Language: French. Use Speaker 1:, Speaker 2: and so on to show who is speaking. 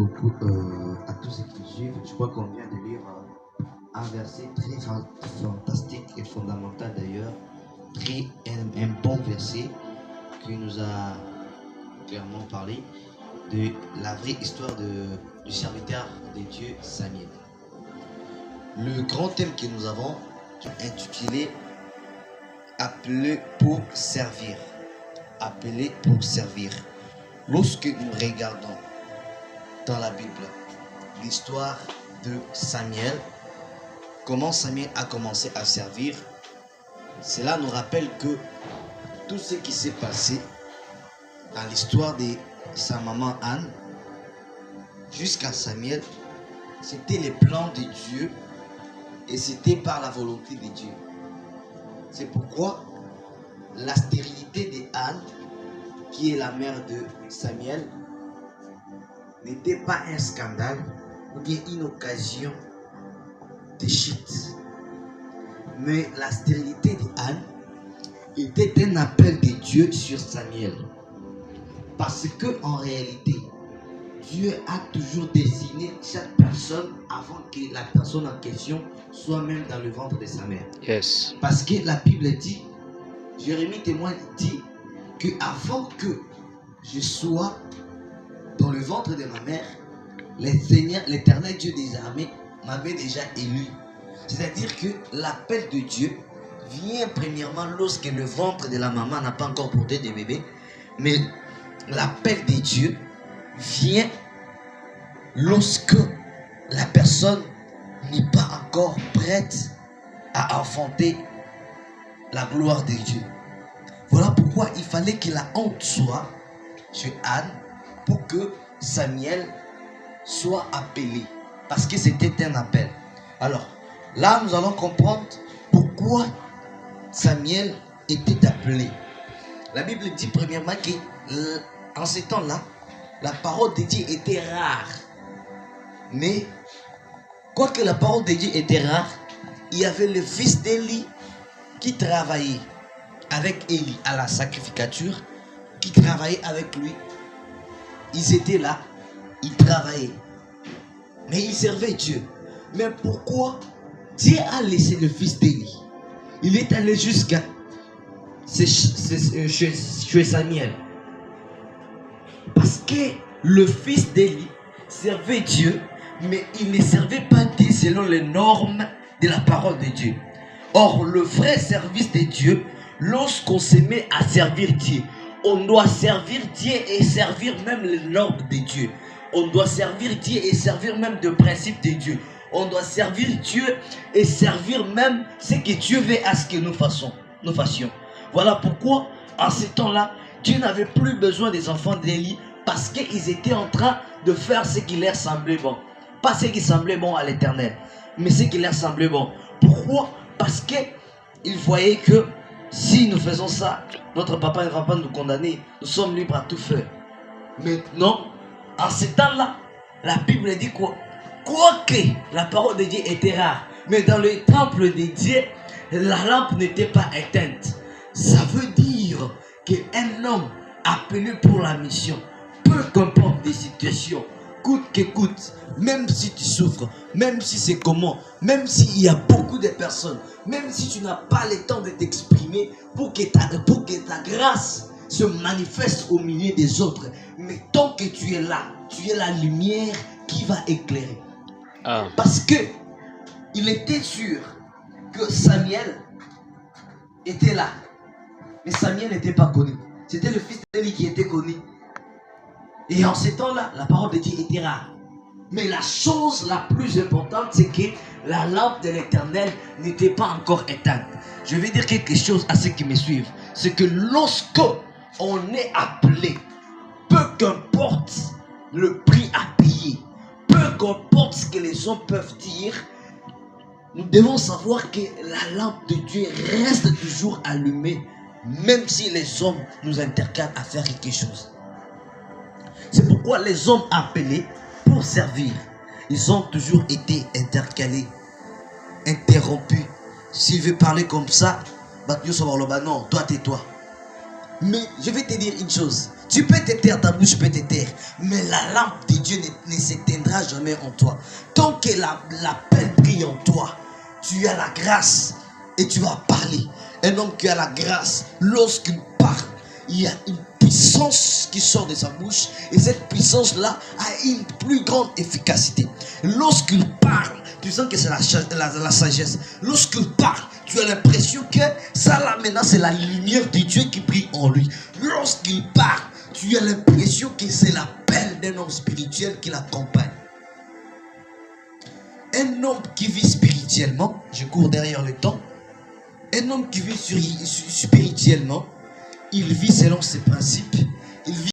Speaker 1: beaucoup à tous ceux qui suivent. Je crois qu'on vient de lire un verset très fantastique et fondamental d'ailleurs. Un bon verset qui nous a clairement parlé de la vraie histoire du serviteur de Dieu Samuel. Le grand thème que nous avons intitulé Appelé pour servir. Appelé pour servir. Lorsque nous regardons dans la Bible l'histoire de Samuel, comment Samuel a commencé à servir, cela nous rappelle que tout ce qui s'est passé dans l'histoire de sa maman Anne jusqu'à Samuel, c'était les plans de Dieu et c'était par la volonté de Dieu. C'est pourquoi la stérilité de Anne, qui est la mère de Samuel, n'était pas un scandale ou bien une occasion de chute. Mais la stérilité d'Anne était un appel de Dieu sur Samuel. Parce que en réalité, Dieu a toujours dessiné chaque personne avant que la personne en question soit même dans le ventre de sa mère.
Speaker 2: Yes.
Speaker 1: Parce que la Bible dit, Jérémie témoin dit, que avant que je sois dans le ventre de ma mère, l'Éternel Dieu des armées m'avait déjà élu. C'est-à-dire que l'appel de Dieu vient premièrement lorsque le ventre de la maman n'a pas encore porté de bébé, mais l'appel de Dieu vient lorsque la personne n'est pas encore prête à enfanter la gloire de Dieu. Voilà pourquoi il fallait que la honte soit chez Anne pour que Samuel soit appelé. Parce que c'était un appel. Alors, là, nous allons comprendre pourquoi Samuel était appelé. La Bible dit premièrement qu'en ces temps-là, la parole de Dieu était rare. Mais, quoique la parole de Dieu était rare, il y avait le fils d'Élie qui travaillait avec Élie à la sacrificature, qui travaillait avec lui. Ils étaient là, ils travaillaient. Mais ils servaient Dieu. Mais pourquoi Dieu a laissé le fils d'Élie? Il est allé jusqu'à chez Samuel. Parce que le fils d'Élie servait Dieu, mais il ne servait pas Dieu selon les normes de la parole de Dieu. Or, le vrai service de Dieu, lorsqu'on se met à servir Dieu, on doit servir Dieu et servir même les normes de Dieu. On doit servir Dieu et servir même des principes de Dieu. On doit servir Dieu et servir même ce que Dieu veut à ce que nous fassions. Voilà pourquoi, en ces temps-là, Dieu n'avait plus besoin des enfants d'Élie parce qu'ils étaient en train de faire ce qui leur semblait bon. Pas ce qui semblait bon à l'Éternel, mais ce qui leur semblait bon. Pourquoi? Parce qu'ils voyaient que si nous faisons ça, notre papa ne va pas nous condamner. Nous sommes libres à tout faire. Maintenant, en ce temps-là, la Bible dit quoi? Quoique la parole de Dieu était rare, mais dans le temple de Dieu, la lampe n'était pas éteinte. Ça veut dire qu'un homme appelé pour la mission, peu qu'importe des situations, coûte que coûte, même si tu souffres, même si c'est comment, même s'il y a beaucoup de personnes, même si tu n'as pas le temps de t'exprimer pour que ta grâce se manifeste au milieu des autres. Mais tant que tu es là, tu es la lumière qui va éclairer. Parce que il était sûr que Samuel était là. Mais Samuel n'était pas connu. C'était le fils d'Élie qui était connu. Et en ces temps-là, la parole de Dieu était rare. Mais la chose la plus importante, c'est que la lampe de l'Éternel n'était pas encore éteinte. Je vais dire quelque chose à ceux qui me suivent. C'est que lorsque on est appelé, peu qu'importe le prix à payer, peu qu'importe ce que les hommes peuvent dire, nous devons savoir que la lampe de Dieu reste toujours allumée, même si les hommes nous intercalent à faire quelque chose. C'est pourquoi les hommes appelés pour servir, ils ont toujours été intercalés, interrompus. S'il veut parler comme ça, non, toi tais-toi. Mais je vais te dire une chose.
Speaker 2: Tu peux te taire, ta bouche peut te taire, mais la lampe de Dieu ne s'éteindra jamais en toi. Tant que l'appel brille en toi, tu as la grâce et tu vas parler. Un homme qui a la grâce, lorsqu'il parle, il y a une puissance qui sort de sa bouche et cette puissance-là a une plus grande efficacité. Lorsqu'il parle, tu sens que c'est la sagesse. Lorsqu'il parle, tu as l'impression que ça là maintenant c'est la lumière de Dieu qui brille en lui. Lorsqu'il parle, tu as l'impression que c'est l'appel d'un homme spirituel qui l'accompagne. Un homme qui vit spirituellement, je cours derrière le temps, un homme qui vit spirituellement, il vit selon ses principes, il vit